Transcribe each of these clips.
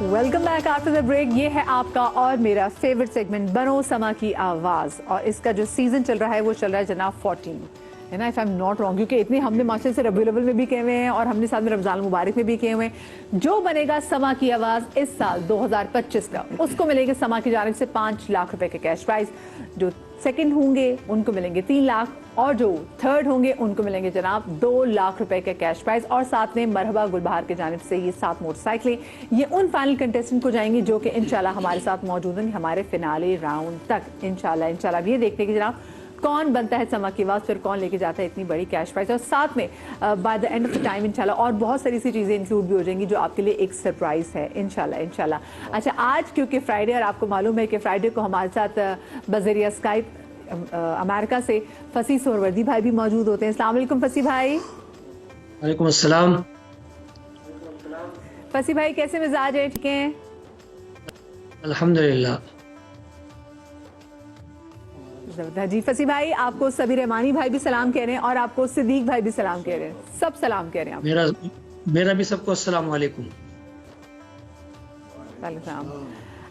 Welcome back after the break. ये है आपका और मेरा फेवरेट सेगमेंट बनो समा की आवाज़, और इसका जो सीजन चल रहा है वो चल रहा है जनाब 14, है ना, if I am not wrong, क्योंकि इतने हमने माशाल्लाह से रबीउल अव्वल में भी किए हुए हैं और हमने साथ में रमजान मुबारक में भी किए हुए हैं। जो बनेगा समा की आवाज़ इस साल 2025 का, उसको मिलेंगे समा की जानिब से 5 लाख रुपए के कैश प्राइज। जो सेकंड होंगे उनको मिलेंगे 3 लाख, और जो थर्ड होंगे उनको मिलेंगे जनाब 2 लाख रुपए के कैश प्राइज, और साथ में मरहबा गुलबहार की जानिब से ये 7 मोटरसाइकिलें। ये उन फाइनल कंटेस्टेंट को जाएंगी जो कि इंशाल्लाह हमारे साथ मौजूद हैं हमारे फिनाले राउंड तक। इंशाल्लाह ये देखते हैं कि जनाब कौन बनता है समा की आवाज़, फिर कौन लेके जाता है इतनी बड़ी कैश प्राइज, और साथ में by the end of the time इंशाल्लाह और बहुत सारी सी चीज़ें इंक्लूड भी हो जाएंगी जो आपके लिए एक सरप्राइज है इंशाल्लाह। अच्छा, आज क्योंकि फ्राइडे और आपको मालूम है कि फ्राइडे को हमारे साथ बजरिया स्काइप अमेरिका से फसी सोहरवर्दी भाई भी मौजूद होते हैं। अस्सलाम वालेकुम फसी भाई। वालेकुम अस्सलाम। फसी भाई कैसे मिजाज है, ठीक हैं? अल्हम्दुलिल्लाह। जी फसी भाई, आपको सबीर रहमानी भाई भी सलाम कह रहे हैं और आपको सिद्दीक भाई भी सलाम कह रहे हैं, सब सलाम कह रहे हैं आप। मेरा भी सबको अस्सलाम वालेकुम।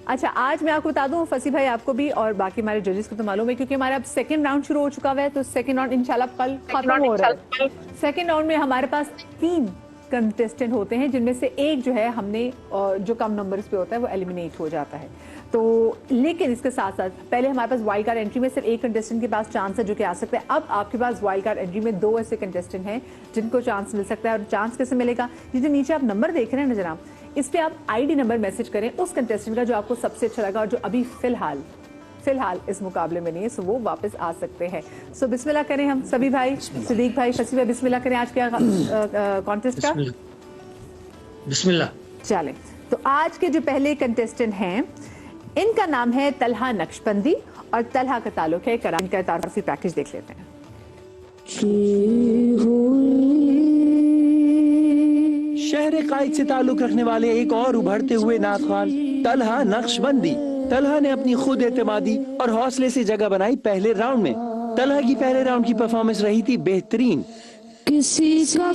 अच्छा, आज मैं आपको बता दूं फसी भाई, आपको भी और बाकी हमारे जजेस को तो मालूम है क्योंकि हमारा अब सेकंड राउंड शुरू हो चुका हुआ है, तो सेकंड राउंड इंशाल्लाह कल खत्म हो रहा है। सेकंड राउंड में हमारे पास 3 कंटेस्टेंट होते हैं, जिनमें से एक जो है हमने जो कम नंबर्स पे होता है वो एलिमिनेट हो जाता है। तो लेकिन इसके साथ साथ पहले हमारे पास वाइल्ड कार्ड एंट्री में सिर्फ एक कंटेस्टेंट के पास चांस है जो कि आ सकता है। अब आपके पास वाइल्ड कार्ड एंट्री में 2 ऐसे कंटेस्टेंट हैं जिनको चांस मिल सकता है। और चांस कैसे मिलेगा? ये जो नीचे आप नंबर देख रहे हैं ना जनाब, इस पे आप आईडी नंबर मैसेज करें उस कंटेस्टेंट का जो आपको सबसे अच्छा लगा और जो अभी फिलहाल इस मुकाबले में नहीं है, सो वो वापस आ सकते हैं। सो बिस्मिल्लाह करें हम सभी भाई, सिद्दीक भाई, फसी भाई, बिस्मिल्लाह करें आज के कॉन्टेस्ट का। बिस्मिल्लाह। चलें, तो आज के जो पहले कंटेस्टेंट हैं इनका नाम है तलहा नक्शबंदी, और तलहा का ताल्लुक है कराची। इनका तारुफी पैकेज देख लेते हैं। शहर कायद से ताल्लुक रखने वाले एक और उभरते हुए नाख़्वान तलहा नक्शबंदी। तलहा ने अपनी खुद एतमादी और हौसले से जगह बनाई पहले राउंड में। तलहा की पहले राउंड की परफॉर्मेंस रही थी बेहतरीन। किसी का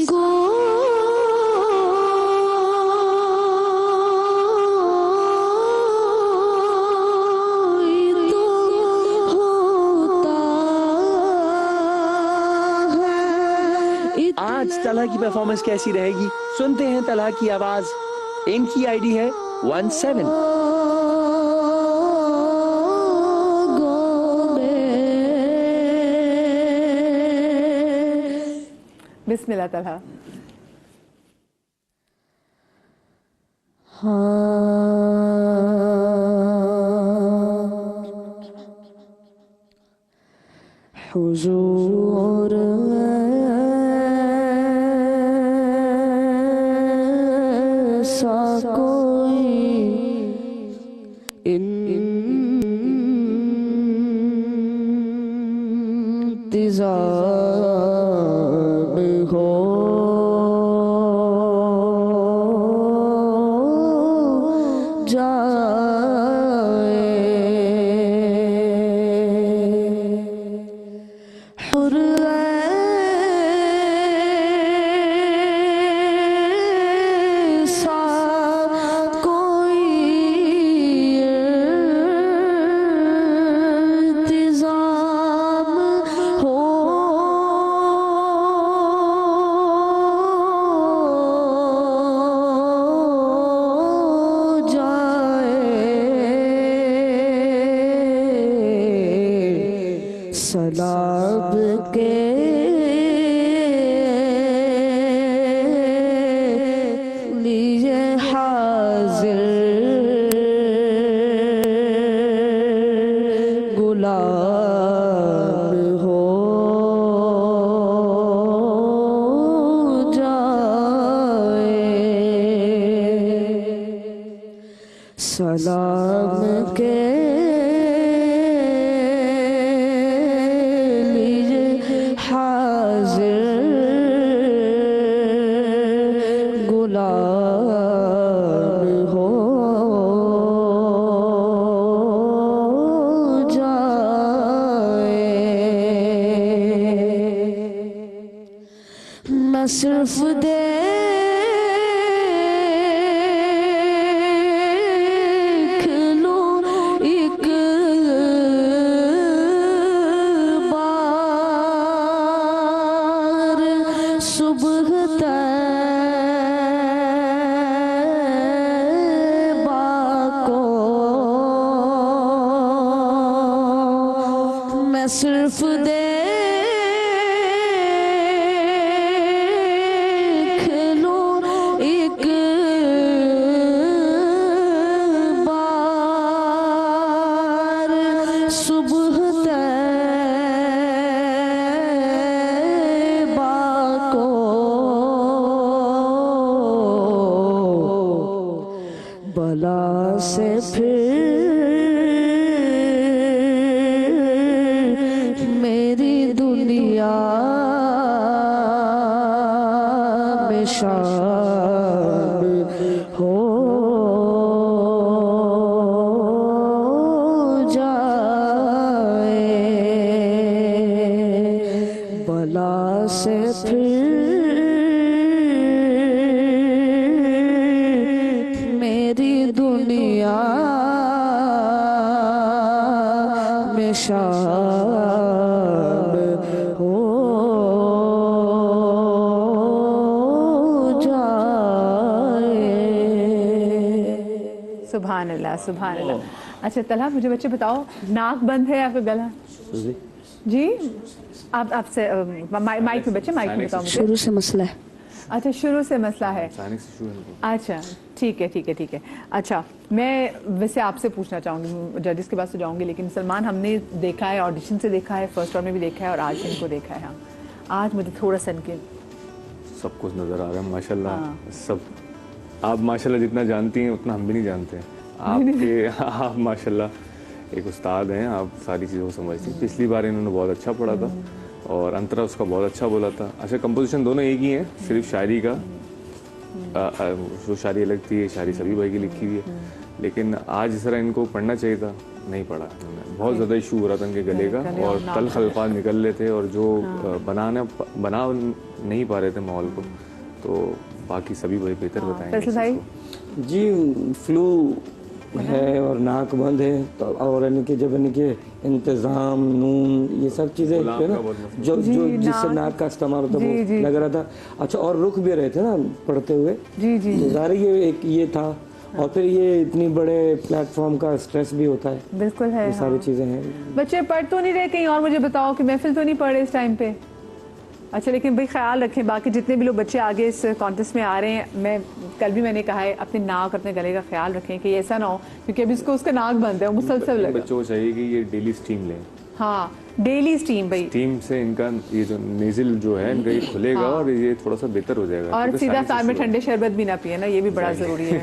आज तलहा की परफॉर्मेंस कैसी रहेगी, सुनते हैं तलहा की आवाज। इनकी आईडी है 17। बिस्मिल्लाह तलहा। हुजूर सा कोई इंतज़ाम हो सलाब के लिए हाजिर गुलाम हो जाए। सलाम के सिर्फ देखता सिर्फ देख लो एक बार सुबह तैबा को बला से फिर मेरी दुनिया में शामिल हो जाए, बला से फिर मेरी दुनिया में शामिल हो जाए। सुभान अल्लाह, सुभान अल्लाह। अच्छा तलहा, मुझे बच्चे बताओ, नाक बंद है या फिर गला? जी आप आपसे माइक में बच्चे, माइक में बताओ मुझे। शुरू से मसला है। अच्छा शुरू से मसला है। अच्छा ठीक है ठीक है ठीक है। अच्छा मैं वैसे आपसे पूछना चाहूँगी, जजेस के पास तो जाऊँगी, लेकिन सलमान हमने देखा है, ऑडिशन से देखा है, फर्स्ट राउंड में भी देखा है और आज इनको देखा है। हाँ आज मुझे थोड़ा सा इनके सब कुछ नज़र आ रहा है माशाल्लाह। सब आप माशाल्लाह जितना जानती हैं उतना हम भी नहीं जानते हैं। आपके आप माशाल्लाह एक उस्ताद हैं, आप सारी चीज़ों को समझती हैं। पिछली बार इन्होंने बहुत अच्छा पढ़ा था और अंतरा उसका बहुत अच्छा बोला था। अच्छा कंपोजिशन दोनों एक ही हैं, सिर्फ शायरी का जो शायरी अलग थी, ये शायरी सभी भाई की लिखी हुई है। लेकिन आज इस तरह इनको पढ़ना चाहिए था, नहीं पढ़ा इन्होंने। बहुत ज़्यादा इशू हो रहा था इनके गले का और तल्ख अल्फाज निकल रहे थे और जो बना नहीं पा रहे थे माहौल को। तो बाकी सभी भाई बेहतर बताएंगे भाई। जी फ्लू है और नाक बंद है तो, और यानी कि जब यानी कि इंतज़ाम नून ये सब चीज़ें है ना जो जिससे नाक का इस्तेमाल होता है वो लग रहा था। अच्छा और रुक भी रहे थे ना पढ़ते हुए। जी जी तो ज़ाहिर ये एक ये था और फिर ये इतनी बड़े प्लेटफॉर्म का स्ट्रेस भी होता है। बिल्कुल है, ये सारी चीज़ें हैं। बच्चे पढ़ तो नहीं रहे कहीं और मुझे बताओ कि महफिल तो नहीं पढ़े इस टाइम पे? अच्छा लेकिन भाई ख्याल रखें, बाकी जितने भी लोग बच्चे आगे इस कॉन्टेस्ट में आ रहे हैं, मैं कल भी मैंने कहा है अपने नाक अपने गले का ख्याल रखें कि ऐसा ना हो, क्योंकि अभी इसको उसका नाक बंद है, मुसलसल लगा। बच्चों को चाहिए कि ये डेली स्टीम लें। हाँ डेली स्टीम भाई, स्टीम से इनका ये जो नेजिल जो है इनका ये खुलेगा और ये थोड़ा सा बेहतर हो जाएगा। और सीधा सार में ठंडे शरबत भी ना पिए ना, ये भी बड़ा जरूरी है।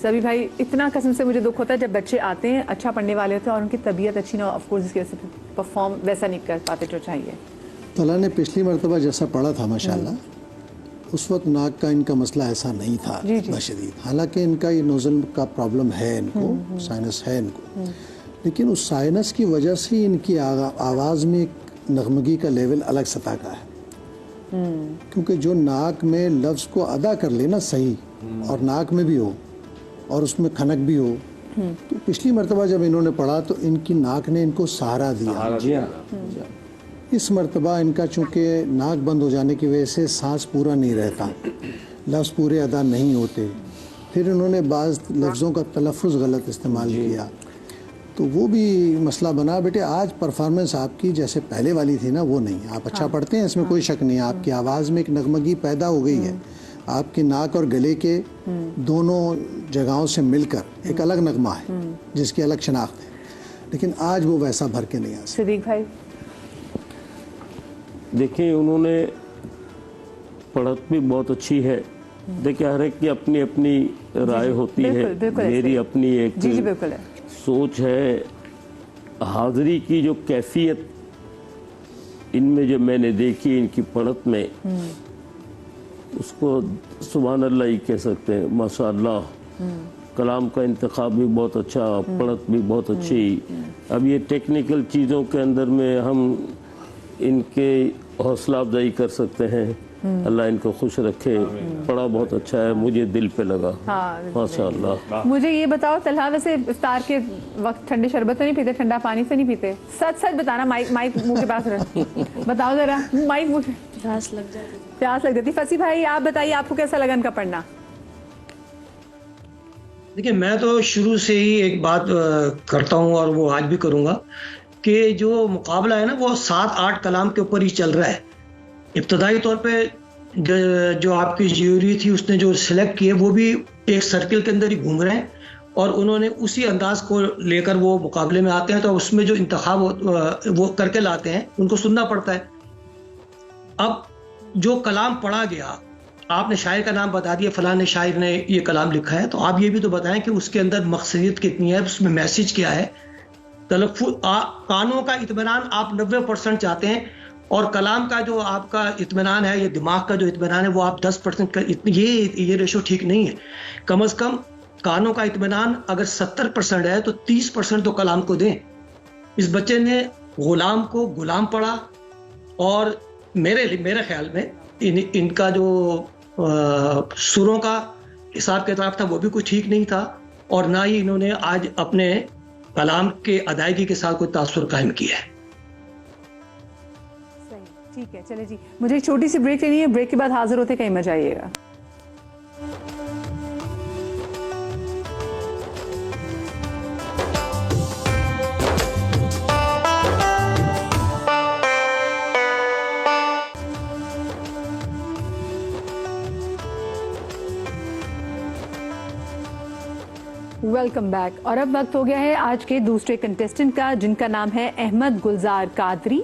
सभी भाई इतना कसम से मुझे दुख होता है जब बच्चे आते हैं अच्छा पढ़ने वाले होते हैं और उनकी तबीयत अच्छी ना हो, ऑफकोर्स इसकी वजह से परफॉर्म वैसा नहीं कर पाते जो चाहिए। तला ने पिछली मरतबा जैसा पढ़ा था माशाल्लाह, उस वक्त नाक का इनका मसला ऐसा नहीं था शदीद। हालांकि इनका ये नोज़ल का प्रॉब्लम है, इनको साइनस है इनको, लेकिन उस साइनस की वजह से इनकी आवाज़ में एक नगमगी का लेवल अलग सतह का है। क्योंकि जो नाक में लफ्ज़ को अदा कर लेना सही और नाक में भी हो और उसमें खनक भी हो, तो पिछली मरतबा जब इन्होंने पढ़ा तो इनकी नाक ने इनको सहारा दिया। जी हाँ। इस मरतबा इनका चूँकि नाक बंद हो जाने की वजह से सांस पूरा नहीं रहता, लफ्ज़ पूरे अदा नहीं होते, फिर इन्होंने बाज़ लफ्ज़ों का तलफ़ुज़ गलत इस्तेमाल किया, तो वो भी मसला बना। बेटे आज परफॉर्मेंस आपकी जैसे पहले वाली थी ना वो नहीं, आप अच्छा पढ़ते हैं, इसमें कोई शक नहीं है। आपकी आवाज़ में एक नगमगी पैदा हो गई है, आपके नाक और गले के दोनों जगहों से मिलकर एक अलग नगमा है जिसकी अलग शनाख्त है, लेकिन आज वो वैसा भर के नहीं आ सकता। सिद्दीक भाई देखिए उन्होंने पढ़त भी बहुत अच्छी है। देखिए हर एक की अपनी अपनी राय होती है, मेरी अपनी एक सोच है। हाज़री की जो कैफियत इनमें जो मैंने देखी इनकी पढ़त में, उसको सुभान अल्लाह ही कह सकते हैं। माशाअल्लाह कलाम का इंतखाब भी बहुत अच्छा, पढ़त भी बहुत अच्छी। अब ये टेक्निकल चीज़ों के अंदर में हम इनके हौसला अफजाई कर सकते हैं। अल्लाह इनको खुश रखे। पढ़ा बहुत अच्छा है, मुझे दिल पे लगा। माशाअल्लाह। मुझे ये बताओ तलहा, वैसे इफ्तार के वक्त ठंडे शरबत तो नहीं पीते, ठंडा पानी से नहीं पीते? सच सच बताना, माइक मुंह के पास रख बताओ जरा, माइक मुंह। प्यास लग जाती, प्यास लग जाती। फसी भाई आप बताइए, आपको कैसा लगा इनका पढ़ना? देखिए मैं तो शुरू से ही एक बात करता हूँ और वो आज भी करूँगा कि जो मुकाबला है ना वो 7-8 कलाम के ऊपर ही चल रहा है। इब्तदाई तौर पे जो आपकी ज्यूरी थी उसने जो सिलेक्ट किए वो भी एक सर्किल के अंदर ही घूम रहे हैं और उन्होंने उसी अंदाज को लेकर वो मुकाबले में आते हैं, तो उसमें जो इंतखाब वो करके लाते हैं उनको सुनना पड़ता है। अब जो कलाम पढ़ा गया, आपने शायर का नाम बता दिया, फलाने शायर ने ये कलाम लिखा है, तो आप ये भी तो बताएं कि उसके अंदर मकसदियत कितनी है, उसमें मैसेज क्या है। कानों का इत्मीनान आप 90% चाहते हैं और कलाम का जो आपका इत्मीनान है, ये दिमाग का जो इत्मीनान है वो आप 10% का, ये रेशो ठीक नहीं है। कम से कम कानों का इत्मीनान अगर 70% है तो 30% तो कलाम को दें। इस बच्चे ने गुलाम को गुलाम पढ़ा और मेरे ख्याल में इनका जो सुरों का हिसाब किताब था वो भी कुछ ठीक नहीं था और ना ही इन्होंने आज अपने कलाम के अदायगी के साथ कोई तासुर कायम किया है। सही, ठीक है, चले जी, मुझे एक छोटी सी ब्रेक लेनी है, ब्रेक के बाद हाजिर होते, कहीं मत जाइएगा। Welcome back. और अब वक्त हो गया है आज के दूसरे कंटेस्टेंट का, जिनका नाम है अहमद गुलजार कादरी।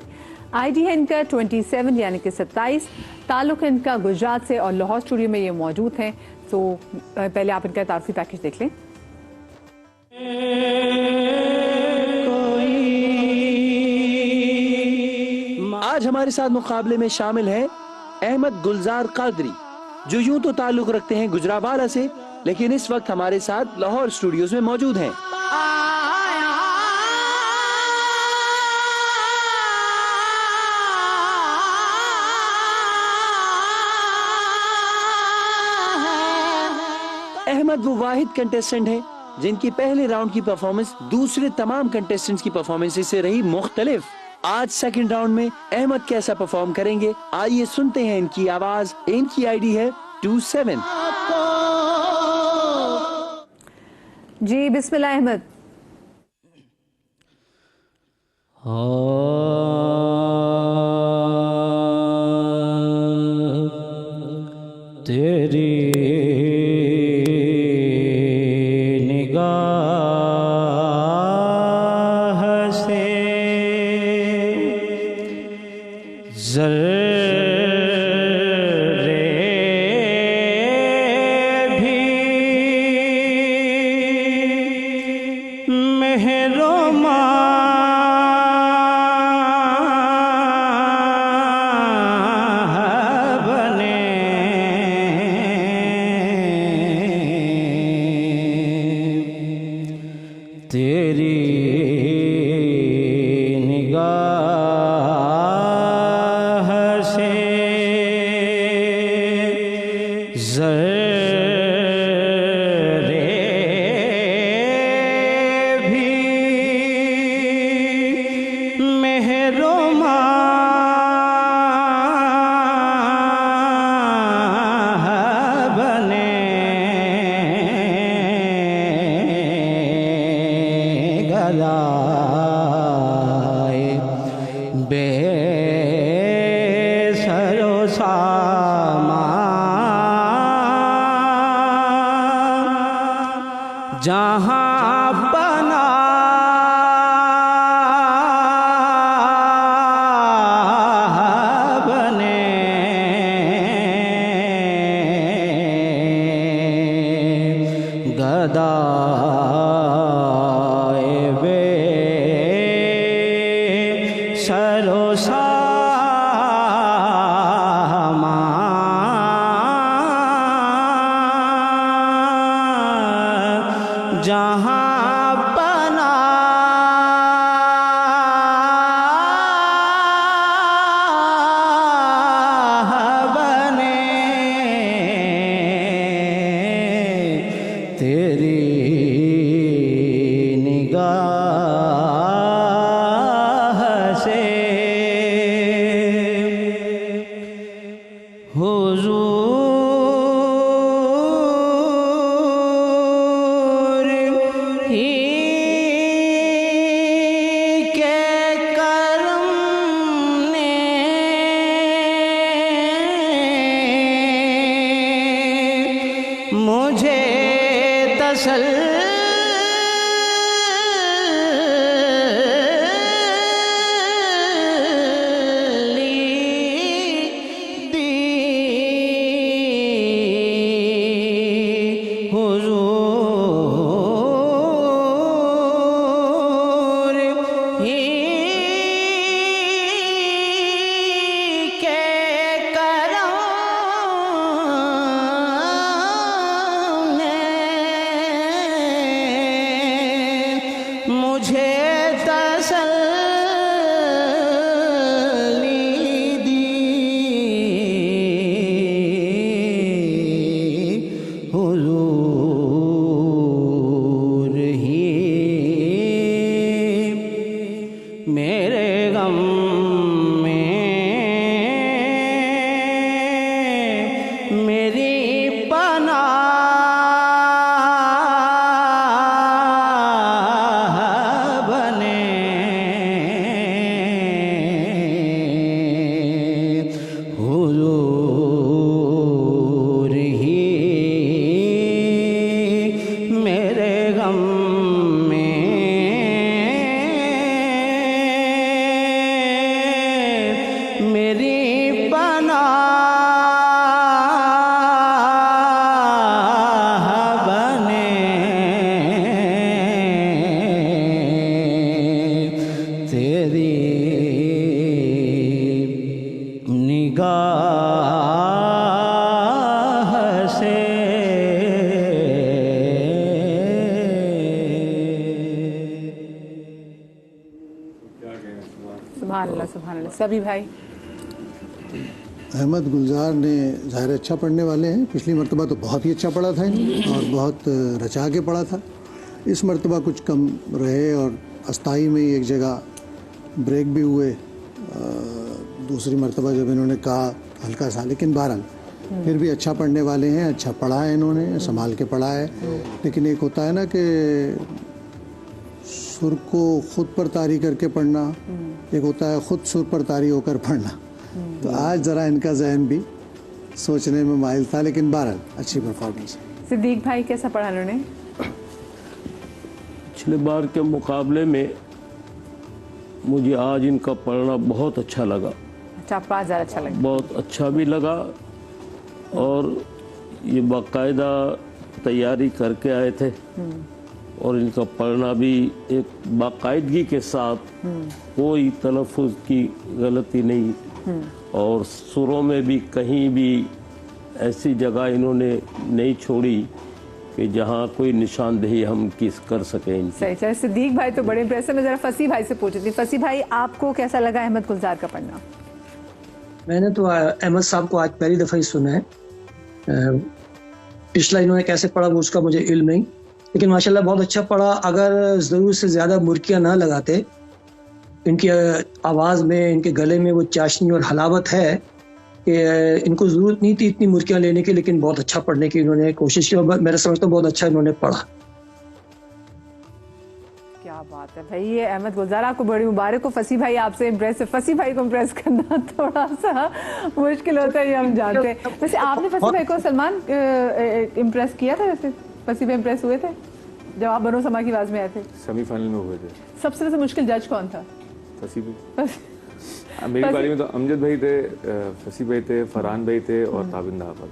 आईडी है इनका 27 यानी कि 27। ताल्लुक है इनका गुजरात से और लाहौर स्टूडियो में ये मौजूद हैं। तो पहले आप इनका तारफी पैकेज देख लें। आज हमारे साथ मुकाबले में शामिल हैं अहमद गुलजार कादरी, जो यूं तो ताल्लुक रखते हैं गुजरावाला से, लेकिन इस वक्त हमारे साथ लाहौर स्टूडियोज में मौजूद हैं। अहमद वो वाहिद कंटेस्टेंट हैं जिनकी पहले राउंड की परफॉर्मेंस दूसरे तमाम कंटेस्टेंट्स की परफॉर्मेंस से रही मुख्तलिफ। आज सेकंड राउंड में अहमद कैसा परफॉर्म करेंगे, आइए सुनते हैं इनकी आवाज। इनकी आईडी है 27। जी बिस्मिल्लाह अहमद। तेरी निगाह से ज़र्रे भी मेहरमा बने। तेरी निगाह से ज़र्रे भी मेहरमा बने। गलाए बेसरो सामा जहाँ बना बने। गदाए बेसरो सामा जहाँ बना बने। तेरी निगाह से हुजूर ही गम में मेरी पनाह बने, तेरी निगाह से सुभान अल्लाह, सुभान अल्लाह। सभी भाई अहमद गुलजार ने ज़ाहिर अच्छा पढ़ने वाले हैं, पिछली मरतबा तो बहुत ही अच्छा पढ़ा था इन्होंने और बहुत रचा के पढ़ा था। इस मरतबा कुछ कम रहे और अस्थाई में ही एक जगह ब्रेक भी हुए दूसरी मरतबा जब इन्होंने कहा हल्का सा, लेकिन बहरहाल फिर भी अच्छा पढ़ने वाले हैं, अच्छा पढ़ा है इन्होंने, संभाल के पढ़ा है। लेकिन एक होता है ना कि सुर को खुद पर तारी करके पढ़ना, एक होता है खुद सुर पर तारी होकर पढ़ना। तो आज ज़रा इनका जहन भी सोचने में माइल था, लेकिन बहरहाल अच्छी परफॉर्मेंस। सिद्दीक भाई कैसा पढ़ा इन्होंने? पिछले बार के मुकाबले में मुझे आज इनका पढ़ना बहुत अच्छा लगा। अच्छा, आपको आज ज़्यादा अच्छा लगा? बहुत अच्छा भी लगा और ये बाकायदा तैयारी करके आए थे और इनका पढ़ना भी एक बाकायदगी के साथ, कोई तलफ़ुज़ की गलती नहीं और सुरों में भी कहीं भी ऐसी जगह इन्होंने नहीं छोड़ी कि जहाँ कोई निशानदेही हम किस कर सकें इनकी। सही। चलिए, सिद्दीक भाई तो बड़े इंप्रेसिव। मैं ज़रा फसी भाई से पूछती थी। फसी भाई, आपको कैसा लगा अहमद गुलजार का पढ़ना? मैंने तो अहमद साहब को आज पहली दफ़ा ही सुना है। पिछला इन्होंने कैसे पढ़ा वो उसका मुझे इल्म नहीं, लेकिन माशाल्लाह बहुत अच्छा पढ़ा। अगर ज़रूर से ज़्यादा मुर्कियाँ ना लगाते, इनकी आवाज़ में, इनके गले में वो चाशनी और हलावत है कि इनको ज़रूरत नहीं थी इतनी मुर्कियाँ लेने की, लेकिन बहुत अच्छा पढ़ने की इन्होंने कोशिश की और मेरा समझता हूँ बहुत अच्छा इन्होंने पढ़ा। क्या बात है भाई, ये अहमद गुलजार, आपको बड़ी मुबारक हो। फसी भाई आपसे इम्प्रेस, फसी भाई को इम्प्रेस करना थोड़ा सा मुश्किल होता है, ये हम जानते हैं। वैसे आपने फसी भाई को सलमान इम्प्रेस किया था? वैसे फसी भाई इम्प्रेस हुए थे जब आप बनो समा की आवाज़ में आए थे? सेमीफाइनल में हुए थे। सबसे ज्यादा मुश्किल जज कौन था? फसी भाई। मेरी बारी में तो अमजद भाई थे, फसी भाई थे, फरहान भाई थे और ताबिंदा आपा।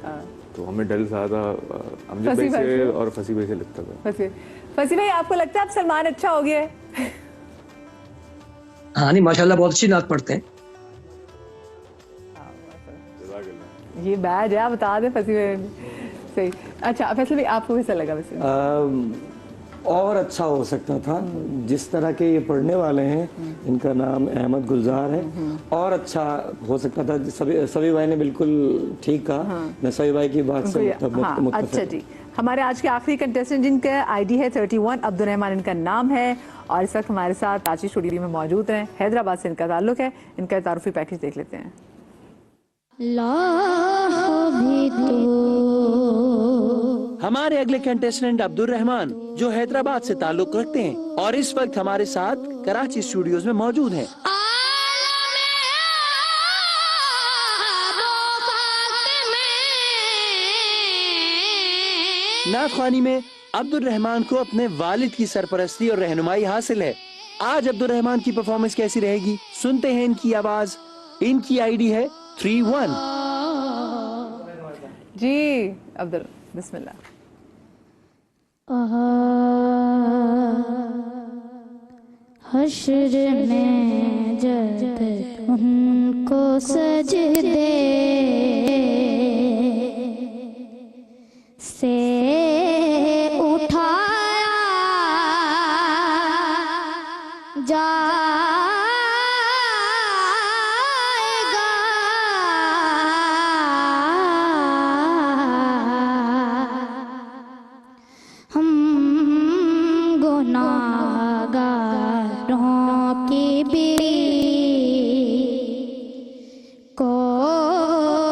तो हमें डर सा था अमजद भाई से और फसी भाई से लगता था। फसी भाई, आपको लगता है अब सलमान अच्छा हो गया है? हाँ नहीं, माशाल्लाह बहुत अच्छी नात पढ़ते हैं। ये बैज है, बता दे फसी भाई। सही। अच्छा फैसल भाई, आपको कैसा लगा? वैसे और अच्छा हो सकता था। जिस तरह के ये पढ़ने वाले हैं, इनका नाम अहमद गुलजार है, और अच्छा हो सकता था। सभी भाई ने बिल्कुल ठीक कहा। मैं सभी भाई की बात से मुत्तफिक। अच्छा जी, हमारे आज के आखिरी कंटेस्टेंट जिनका आईडी है 31, अब्दुल रहमान इनका नाम है और इस वक्त हमारे साथ आज स्टूडियो में मौजूद हैं। हैदराबाद से इनका ताल्लुक है। इनका तारुफी पैकेज देख लेते हैं। हमारे अगले कंटेस्टेंट अब्दुल रहमान जो हैदराबाद से ताल्लुक रखते हैं और इस वक्त हमारे साथ कराची स्टूडियोज में मौजूद हैं। नात ख्वानी में अब्दुल रहमान को अपने वालिद की सरपरस्ती और रहनुमाई हासिल है। आज अब्दुल रहमान की परफॉर्मेंस कैसी रहेगी, सुनते हैं इनकी आवाज। इनकी आईडी है 31। जी अब्दुल, बिस्मिल्लाह। हश्र में जब उनको सजदे से उठाया जाएगा, हम गुनाहगारों की भी को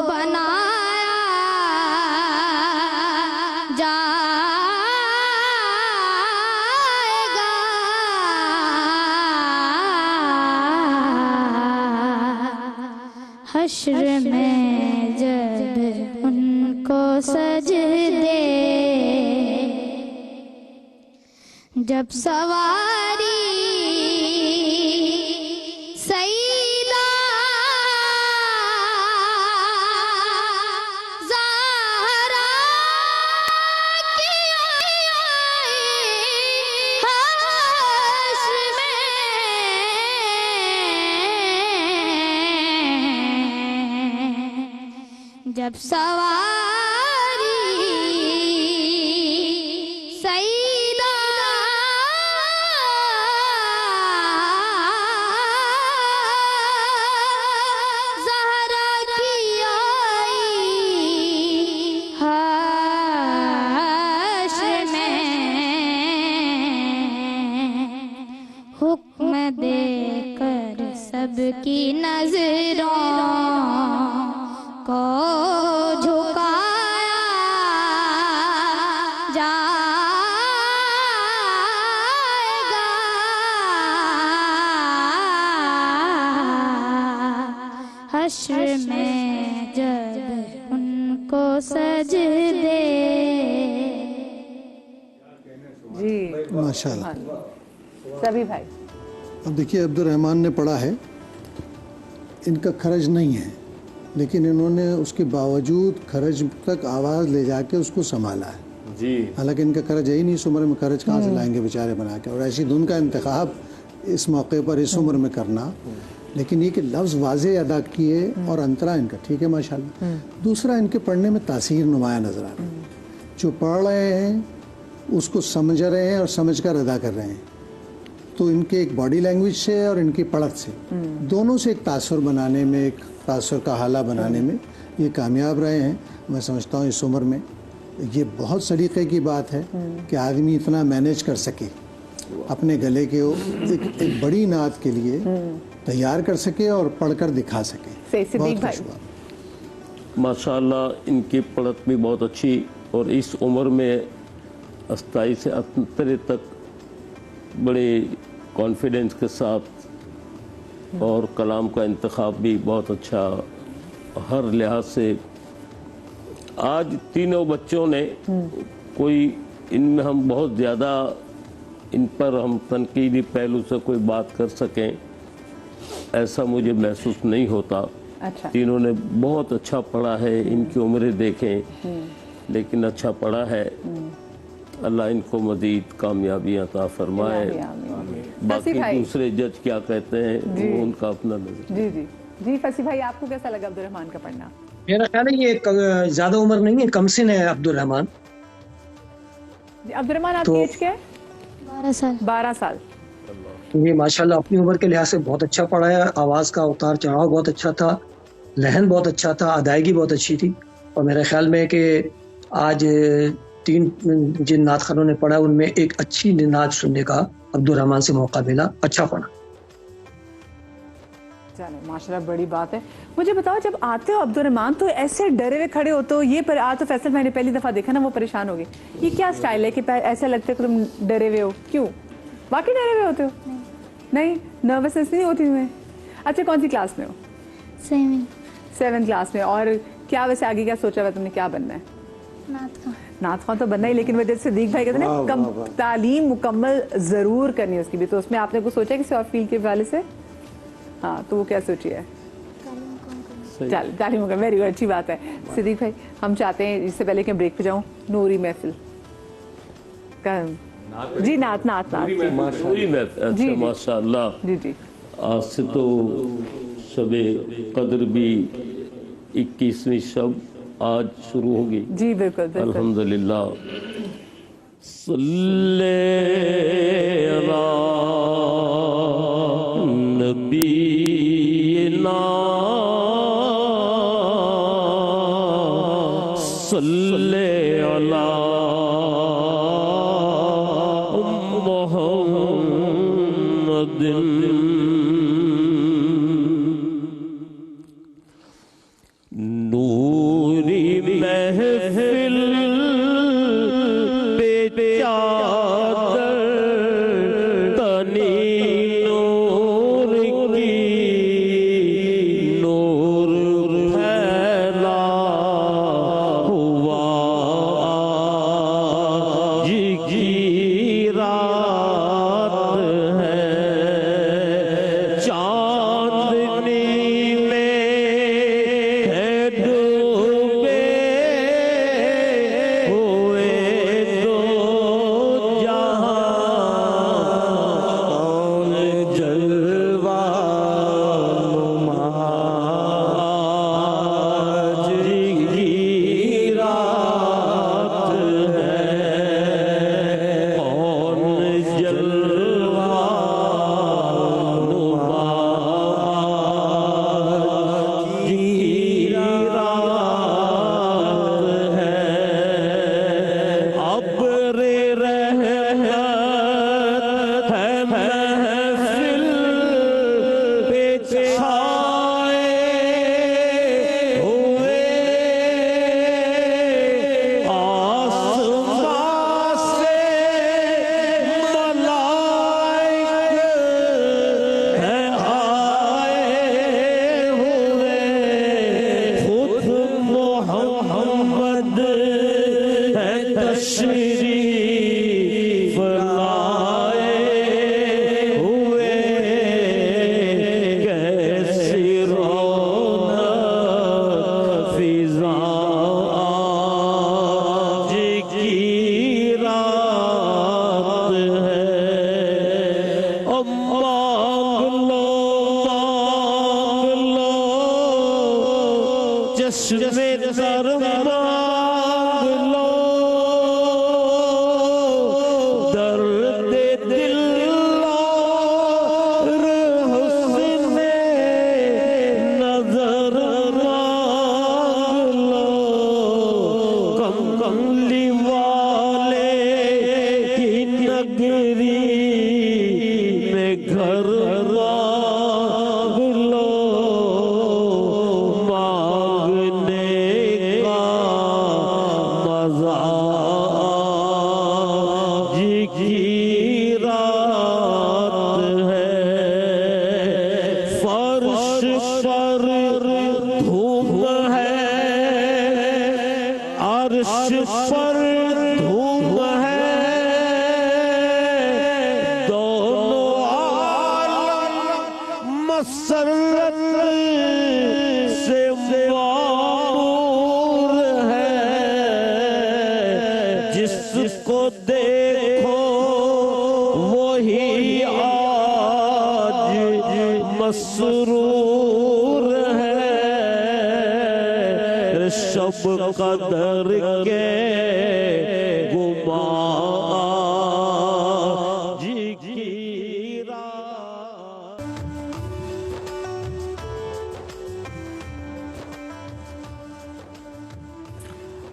बनाया जाएगा, हश्र में जब उनको सजदे जब सवारी सईदा ज़हरा की हश्र में, जब सवारी सईदा ज़हरा की आई हश्र में, हुक्म देकर सबकी नजरों को झुकाया जाएगा, हश्र में जब उनको सजदे। जी माशाल्लाह। सभी भाई अब देखिए, अब्दुल रहमान ने पढ़ा है, इनका खरज नहीं है, लेकिन इन्होंने उसके बावजूद खरज तक आवाज़ ले जाके उसको संभाला है। जी हालांकि इनका खरज है ही नहीं, इस उम्र में खरज कहाँ से लाएंगे बेचारे बना के, और ऐसी धुन का इंतखाब इस मौके पर इस उम्र में करना। लेकिन ये कि लफ्ज़ वाज़े अदा किए और अंतरा इनका ठीक है माशाल्लाह। दूसरा, इनके पढ़ने में तासीर नुमाया नज़र आ रहा है। जो पढ़ रहे हैं उसको समझ रहे हैं और समझ कर अदा कर रहे हैं, तो इनके एक बॉडी लैंग्वेज से और इनकी पढ़त से दोनों से एक तासुर बनाने में, एक तासुर का हाला बनाने में ये कामयाब रहे हैं। मैं समझता हूँ इस उम्र में ये बहुत सलीक़े की बात है कि आदमी इतना मैनेज कर सके, अपने गले के एक बड़ी नात के लिए तैयार कर सके और पढ़कर दिखा सके। बहुत खुश हुआ। माशाल्लाह, इनकी पढ़त भी बहुत अच्छी, और इस उम्र में अस्थाई से अंतरे तक बड़े कॉन्फिडेंस के साथ, और कलाम का इंतखाब भी बहुत अच्छा हर लिहाज से। आज तीनों बच्चों ने कोई, इनमें हम बहुत ज़्यादा इन पर हम तनकीदी पहलू से कोई बात कर सकें ऐसा मुझे महसूस नहीं होता। अच्छा। तीनों ने बहुत अच्छा पढ़ा है, इनकी उम्रें देखें लेकिन अच्छा पढ़ा है। अल्लाह इनको मज़ीद कामयाबियाँ अता फरमाए। बाकी दूसरे जज क्या कहते हैं वो उनका अपना नजर। जी जी जी। फसी भाई, आपको कैसा लगा अब्दुल रहमान का पढ़ना? मेरा ख्याल है ये ज्यादा उम्र नहीं है, कम सिन है अब्दुल रहमान। अब्दुल रहमान, आपकी एज क्या है? 12 साल। 12 साल। ये माशाल्लाह अपनी उम्र के लिहाज से बहुत अच्छा पढ़ा है। आवाज़ का उतार चढ़ाव बहुत अच्छा था, लहन बहुत अच्छा था, अदायगी बहुत अच्छी थी। और मेरे ख्याल में कि आज 3 जिन नात खानों ने पढ़ा उनमें एक अच्छी नात सुनने का अब्दुल रहमान से मौका मिला। अच्छा पढ़ा। चलो माशाल्लाह, बड़ी बात है। मुझे बताओ, जब आते हो अब्दुल रहमान तो ऐसे डरे हुए खड़े होते हो, ये पर आज तो फैसल मैंने पहली दफ़ा देखा ना, वो परेशान हो गई। ये क्या स्टाइल है कि ऐसा लगता है कि तुम डरे हुए हो? क्यों? बाकी डरे हुए होते हो? नहीं, नर्वसनेस नहीं होती तुम्हें? अच्छा, कौन सी क्लास में हो? 7 क्लास में। और क्या वैसे आगे क्या सोचा हुआ तुमने, क्या बनना है? नात खां तो बनना ही, लेकिन वजह सिद्दीक भाई कहते हैं ना तालीम मुकम्मल जरूर करनी है उसकी भी, तो उसमें आपने कुछ सोचा किसी और फील्ड के वाले से? हाँ, तो वो क्या सोची है? चल, तालीम मुकम्मल, वेरी गुड, अच्छी बात है। सिद्दीक भाई, हम चाहते हैं इससे पहले कि मैं ब्रेक पे जाऊँ, नूरी महफिल जी, नात अच्छा माशाल्लाह। जी जी। आज से तो शबे कद्र भी 21वीं शब आज शुरू होगी। जी बिल्कुल बिल्कुल। अल्हम्दुलिल्लाह। सल्ले अला नबीना सल्ले अला नूरी महफिल पे चादर तनी नूर की नूर फैला हुआ आज की रात कदर के गुमा जी की रात।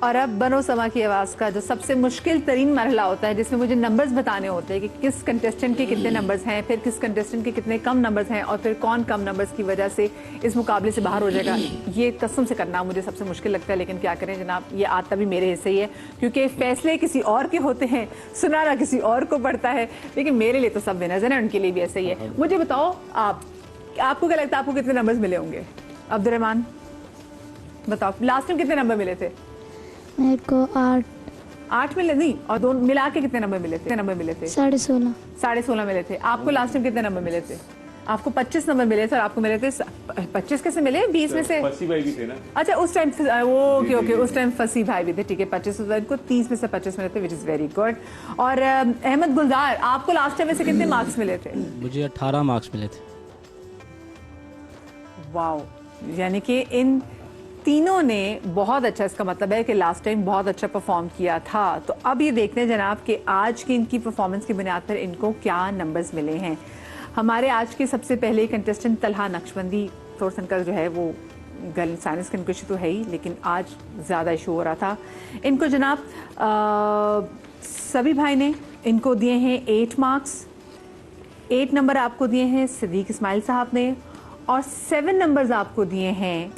और अब बनो समा की आवाज़ का जो सबसे मुश्किल तरीन मरहला होता है, जिसमें मुझे नंबर्स बताने होते हैं कि किस कंटेस्टेंट के कितने नंबर्स हैं, फिर किस कंटेस्टेंट के कितने कम नंबर्स हैं और फिर कौन कम नंबर्स की वजह से इस मुकाबले से बाहर हो जाएगा। ये कसम से करना मुझे सबसे मुश्किल लगता है, लेकिन क्या करें जनाब, ये आता भी मेरे हिस्से ही है, क्योंकि फैसले किसी और के होते हैं, सुनाना किसी और को पड़ता है, लेकिन मेरे लिए तो सब विनर्स हैं, उनके लिए भी ऐसे ही है। मुझे बताओ आपको क्या लगता है, आपको कितने नंबर्स मिले होंगे? अब्दुर्रहमान बताओ, लास्ट टाइम कितने नंबर मिले थे? मेरे को 8 मिले नहीं, और दोनों मिला के कितने नंबर मिले थे? 16.5 मिले थे। आपको लास्ट टाइम कितने नंबर मिले थे? आपको 25 नंबर मिले थे और आपको मिले थे 25 कैसे मिले? 20 में से फसी भाई भी थे ना। अच्छा, उस टाइम ओके उस टाइम फसी भाई भी थे, ठीक है। 25 को 30 में से 25 मिले थे, विच इज वेरी गुड। और अहमद गुलजार, आपको लास्ट टाइम में से कितने मार्क्स मिले थे? मुझे 18 मार्क्स मिले थे। वाओ, यानी कि इन तीनों ने बहुत अच्छा, इसका मतलब है कि लास्ट टाइम बहुत अच्छा परफॉर्म किया था। तो अब ये देखते हैं जनाब कि आज की इनकी परफॉर्मेंस की बुनियाद पर इनको क्या नंबर्स मिले हैं। हमारे आज के सबसे पहले कंटेस्टेंट तलहा नक्शबंदी, थोड़ा सा इनका जो है वो गर्ल साइंस का इनको इशू तो है ही, लेकिन आज ज़्यादा इशू हो रहा था इनको जनाब। सभी भाई ने इनको दिए हैं 8 मार्क्स। 8 नंबर आपको दिए हैं सिद्दीक इस्माइल साहब ने, और 7 नंबर्स आपको दिए हैं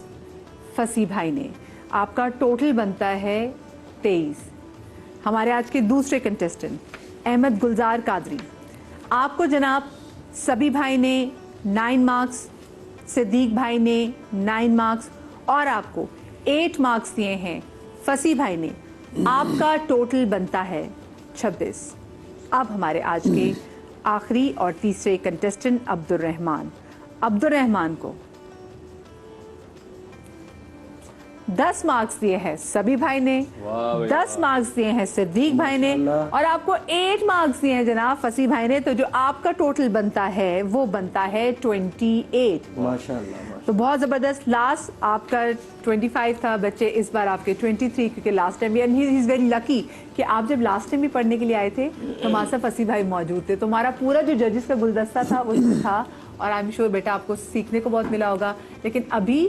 फसी भाई ने। आपका टोटल बनता है 23। हमारे आज के दूसरे कंटेस्टेंट अहमद गुलजार कादरी, आपको जनाब सभी भाई ने 9 मार्क्स, सिद्दीक भाई ने 9 मार्क्स, और आपको 8 मार्क्स दिए हैं फसी भाई ने। आपका टोटल बनता है 26। अब हमारे आज के आखिरी और तीसरे कंटेस्टेंट अब्दुर्रहमान को 10 मार्क्स दिए हैं सभी भाई ने, 10 मार्क्स दिए हैं सिद्दीक भाई ने, और आपको 8 मार्क्स दिए हैं जनाब फसी भाई ने। तो जो आपका टोटल बनता है वो बनता है 28। माशाल्लाह। तो बहुत जबरदस्त। लास्ट आपका 25 था बच्चे, इस बार आपके 23, क्योंकि लास्ट टाइम भी ही इज वेरी लकी कि आप जब लास्ट टाइम भी पढ़ने के लिए आए थे तो हमारे साथ फसी भाई मौजूद थे। तो हमारा पूरा जो जजेस का गुलदस्ता था वो था, और आई एम श्योर बेटा आपको सीखने को बहुत मिला होगा। लेकिन अभी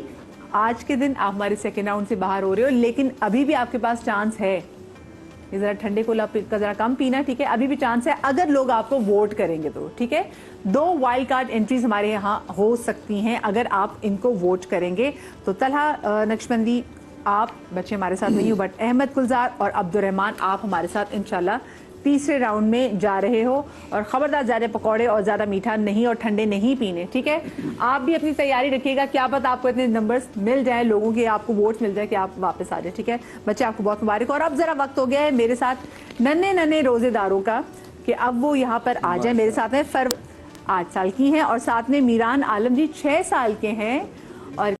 आज के दिन आप हमारे सेकेंड राउंड से बाहर हो रहे हो, लेकिन अभी भी आपके पास चांस है। ये जरा ठंडे कोला का जरा कम पीना, ठीक है? अभी भी चांस है अगर लोग आपको वोट करेंगे तो, ठीक है? 2 वाइल्ड कार्ड एंट्रीज हमारे यहाँ हो सकती हैं अगर आप इनको वोट करेंगे। तो तलहा नक्शबंदी आप बच्चे हमारे साथ नहीं हो, बट अहमद गुलजार और अब्दुर्रहमान आप हमारे साथ इंशाल्लाह तीसरे राउंड में जा रहे हो। और खबरदार ज़्यादा पकौड़े और ज़्यादा मीठा नहीं और ठंडे नहीं पीने, ठीक है? आप भी अपनी तैयारी रखिएगा, क्या पता आपको इतने नंबर्स मिल जाए, लोगों के आपको वोट मिल जाए कि आप वापस आ जाए, ठीक है? बच्चे आपको बहुत मुबारक। और अब ज़रा वक्त हो गया है मेरे साथ नन्हे रोजेदारों का कि अब वो यहाँ पर आ जाए। मेरे साथ में 8 साल की हैं और साथ में मीरान आलम जी 6 साल के हैं। और